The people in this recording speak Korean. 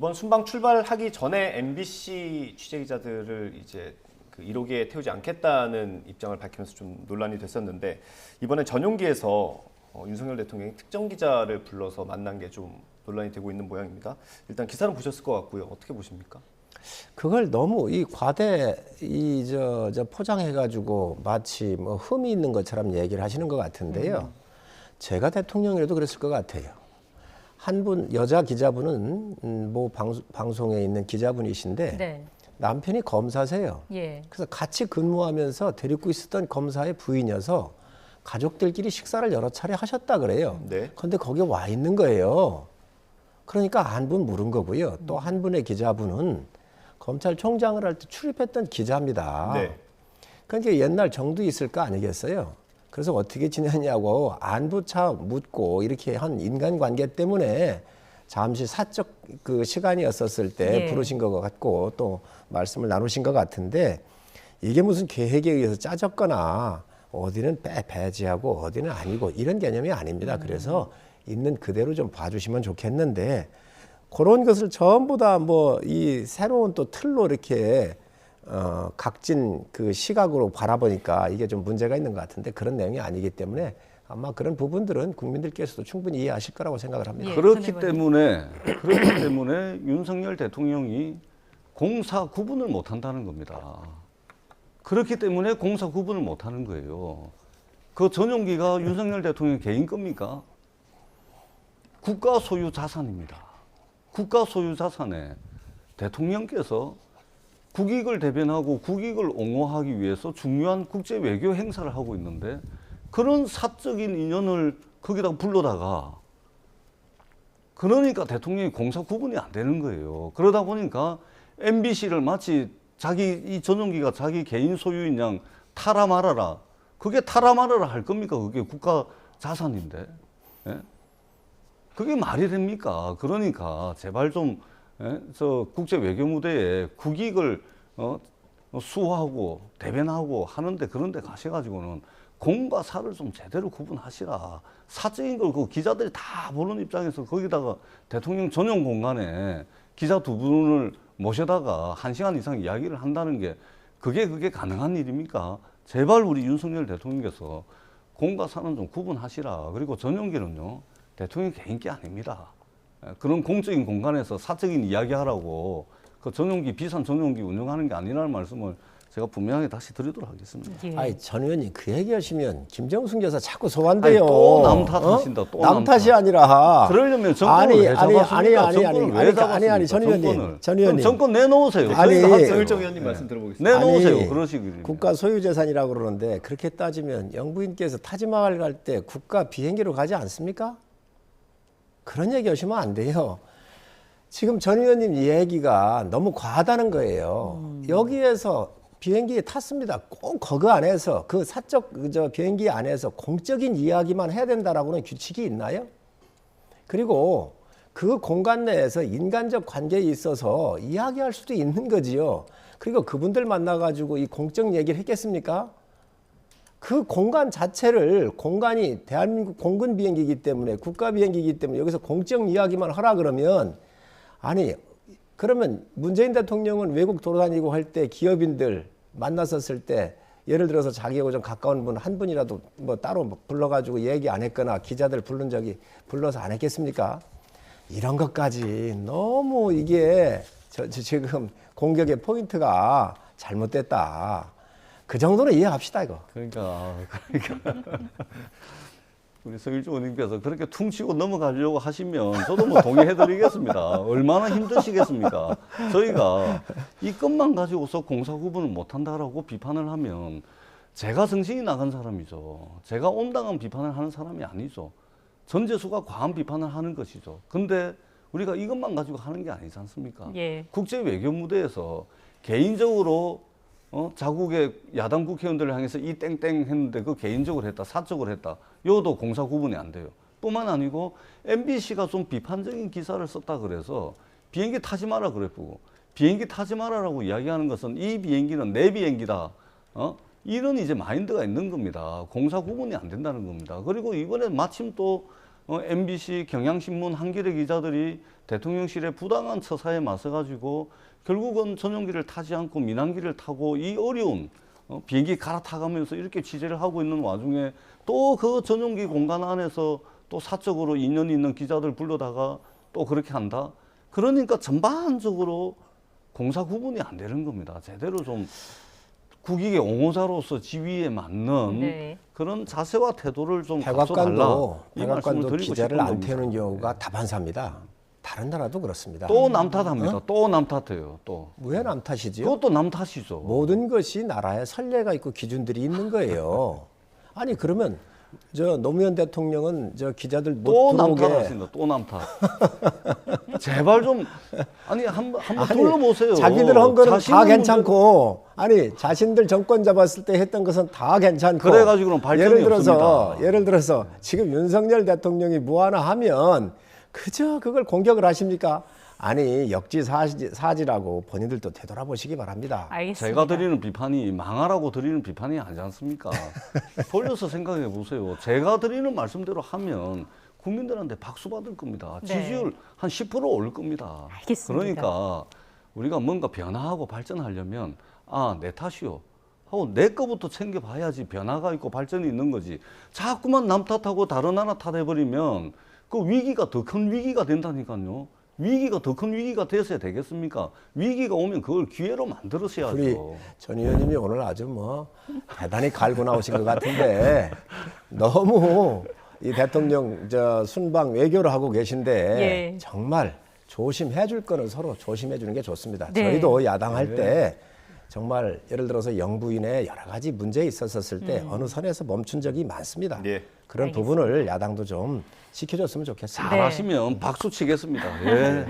이번 순방 출발하기 전에 MBC 취재 기자들을 이제 그 1호기에 태우지 않겠다는 입장을 밝히면서 좀 논란이 됐었는데 이번에 전용기에서 윤석열 대통령이 특정 기자를 불러서 만난 게 좀 논란이 되고 있는 모양입니다. 일단 기사는 보셨을 것 같고요. 어떻게 보십니까? 그걸 너무 이 과대 저 포장해가지고 마치 뭐 흠이 있는 것처럼 얘기를 하시는 것 같은데요. 제가 대통령이라도 그랬을 것 같아요. 한 분 여자 기자분은 뭐 방송에 있는 기자분이신데 네. 남편이 검사세요. 예. 그래서 같이 근무하면서 데리고 있었던 검사의 부인이어서 가족들끼리 식사를 여러 차례 하셨다 그래요. 네. 그런데 거기에 와 있는 거예요. 그러니까 한 분 물은 거고요. 또 한 분의 기자분은 검찰총장을 할 때 출입했던 기자입니다. 네. 그러니까 옛날 정도 있을 거 아니겠어요? 그래서 어떻게 지냈냐고 안부차 묻고 이렇게 한 인간관계 때문에 잠시 사적 그 시간이었었을 때 예. 부르신 것 같고 또 말씀을 나누신 것 같은데 이게 무슨 계획에 의해서 짜졌거나 어디는 배제하고 어디는 아니고 이런 개념이 아닙니다. 그래서 있는 그대로 좀 봐주시면 좋겠는데 그런 것을 전부 다 뭐 이 새로운 또 틀로 이렇게 각진 그 시각으로 바라보니까 이게 좀 문제가 있는 것 같은데 그런 내용이 아니기 때문에 아마 그런 부분들은 국민들께서도 충분히 이해하실 거라고 생각을 합니다. 예, 그렇기 때문에 윤석열 대통령이 공사 구분을 못 한다는 겁니다. 그렇기 때문에 공사 구분을 못 하는 거예요. 그 전용기가 윤석열 대통령 개인 겁니까? 국가 소유 자산입니다. 국가 소유 자산에 대통령께서 국익을 대변하고 국익을 옹호하기 위해서 중요한 국제 외교 행사를 하고 있는데 그런 사적인 인연을 거기다 불러다가 그러니까 대통령이 공사 구분이 안 되는 거예요. 그러다 보니까 MBC를 마치 자기 이 전용기가 자기 개인 소유인 양 타라 말아라. 그게 타라 말아라 할 겁니까? 그게 국가 자산인데. 예? 그게 말이 됩니까? 그러니까 제발 좀 저 국제 외교 무대에 국익을 수호하고 대변하고 하는데 그런데 가셔가지고는 공과 사를 좀 제대로 구분하시라. 사적인 걸 그 기자들이 다 보는 입장에서 거기다가 대통령 전용 공간에 기자 두 분을 모셔다가 1시간 이상 이야기를 한다는 게 그게 가능한 일입니까? 제발 우리 윤석열 대통령께서 공과 사는 좀 구분하시라. 그리고 전용기는요, 대통령 개인기 아닙니다. 그런 공적인 공간에서 사적인 이야기하라고 그 전용기, 비싼 전용기 운영하는 게 아니라는 말씀을 제가 분명하게 다시 드리도록 하겠습니다. 예. 아니 전 의원님 그 얘기하시면 김정숙 여사 자꾸 소환돼요. 아니, 또 남 탓하신다. 또 남 탓이 아니라. 그러려면 정권을 왜 잡았습니까? 전 의원님. 그럼 정권 내놓으세요. 아니, 정일정 의원님 말씀 들어보겠습니다. 내놓으세요. 그러시기 국가 소유 재산이라고 그러는데 그렇게 따지면 영부인께서 타지마할 갈 때 국가 비행기로 가지 않습니까? 그런 얘기 하시면 안 돼요. 지금 전 의원님 얘기가 너무 과하다는 거예요. 여기에서 비행기에 탔습니다. 꼭 거기 안에서 그 사적 비행기 안에서 공적인 이야기만 해야 된다라고는 규칙이 있나요? 그리고 그 공간 내에서 인간적 관계에 있어서 이야기할 수도 있는 거지요. 그리고 그분들 만나가지고 이 공적 얘기를 했겠습니까? 그 공간 자체를 공간이 대한민국 공군 비행기이기 때문에 국가 비행기이기 때문에 여기서 공적 이야기만 하라 그러면 아니 그러면 문재인 대통령은 외국 돌아다니고 할 때 기업인들 만났었을 때 예를 들어서 자기하고 좀 가까운 분 한 분이라도 뭐 따로 불러가지고 얘기 안 했거나 기자들 불러서 안 했겠습니까? 이런 것까지 너무 이게 지금 공격의 포인트가 잘못됐다. 그 정도는 이해합시다 이거. 그러니까 우리 서일주 의원님께서 그렇게 퉁치고 넘어가려고 하시면 저도 뭐 동의해드리겠습니다. 얼마나 힘드시겠습니까? 저희가 이 것만 가지고서 공사 구분을 못한다라고 비판을 하면 제가 정신이 나간 사람이죠. 제가 온당한 비판을 하는 사람이 아니죠. 전재수가 과한 비판을 하는 것이죠. 근데 우리가 이것만 가지고 하는 게 아니지 않습니까? 예. 국제 외교 무대에서 개인적으로 자국의 야당 국회의원들을 향해서 이 땡땡 했는데 그 개인적으로 했다, 사적으로 했다. 이것도 공사 구분이 안 돼요. 뿐만 아니고 MBC가 좀 비판적인 기사를 썼다 그래서 비행기 타지 마라 그랬고 비행기 타지 마라라고 이야기하는 것은 이 비행기는 내 비행기다. 이런 이제 마인드가 있는 겁니다. 공사 구분이 안 된다는 겁니다. 그리고 이번에 마침 또 MBC, 경향신문, 한겨레 기자들이 대통령실에 부당한 처사에 맞서가지고 결국은 전용기를 타지 않고 민항기를 타고 이 어려운 비행기 갈아타가면서 이렇게 취재를 하고 있는 와중에 또 그 전용기 공간 안에서 또 사적으로 인연 있는 기자들 불러다가 또 그렇게 한다. 그러니까 전반적으로 공사 구분이 안 되는 겁니다. 제대로 좀 국익의 옹호자로서 지위에 맞는 네. 그런 자세와 태도를 좀 갖춰달라. 이 말씀을 백악관도 드리고 기자를 싶은 안 겁니다. 태우는 경우가 다반사입니다. 다른 나라도 그렇습니다. 또 남 탓합니다. 또 남 탓해요. 또 왜 남 탓이지요? 그것도 남 탓이죠. 모든 것이 나라에 선례가 있고 기준들이 있는 거예요. 아니 그러면 저 노무현 대통령은 저 기자들 못 또 남 들어오게 탓하신다. 또 남 탓. 제발 좀 아니 한번 아니, 둘러보세요. 자기들 한 거는 다 자신의 괜찮고 아니 자신들 정권 잡았을 때 했던 것은 다 괜찮고 그래가지고는 발전이 없습니다. 예를 들어서 지금 윤석열 대통령이 뭐 하나 하면 그저 그걸 공격을 하십니까? 아니 역지사지라고 본인들도 되돌아보시기 바랍니다. 알겠습니다. 제가 드리는 비판이 망하라고 드리는 비판이 아니지 않습니까? 돌려서 생각해 보세요. 제가 드리는 말씀대로 하면 국민들한테 박수 받을 겁니다. 네. 지지율 한 10% 오를 겁니다. 알겠습니다. 그러니까 우리가 뭔가 변화하고 발전하려면 내 탓이요. 하고 내 거부터 챙겨봐야지 변화가 있고 발전이 있는 거지. 자꾸만 남 탓하고 다른 나라 탓해버리면 그 위기가 더 큰 위기가 된다니까요. 위기가 더 큰 위기가 돼서야 되겠습니까? 위기가 오면 그걸 기회로 만들으셔야죠. 우리 전 의원님이 오늘 아주 뭐 대단히 갈고 나오신 것 같은데 너무 이 대통령 저 순방 외교를 하고 계신데 예. 정말 조심해 줄 거는 서로 조심해 주는 게 좋습니다. 네. 저희도 야당할 때 정말 예를 들어서 영부인의 여러 가지 문제 있었을 때 어느 선에서 멈춘 적이 많습니다. 예. 그런 부분을 야당도 좀 지켜줬으면 좋겠습니다. 네. 잘하시면 박수 치겠습니다. 예.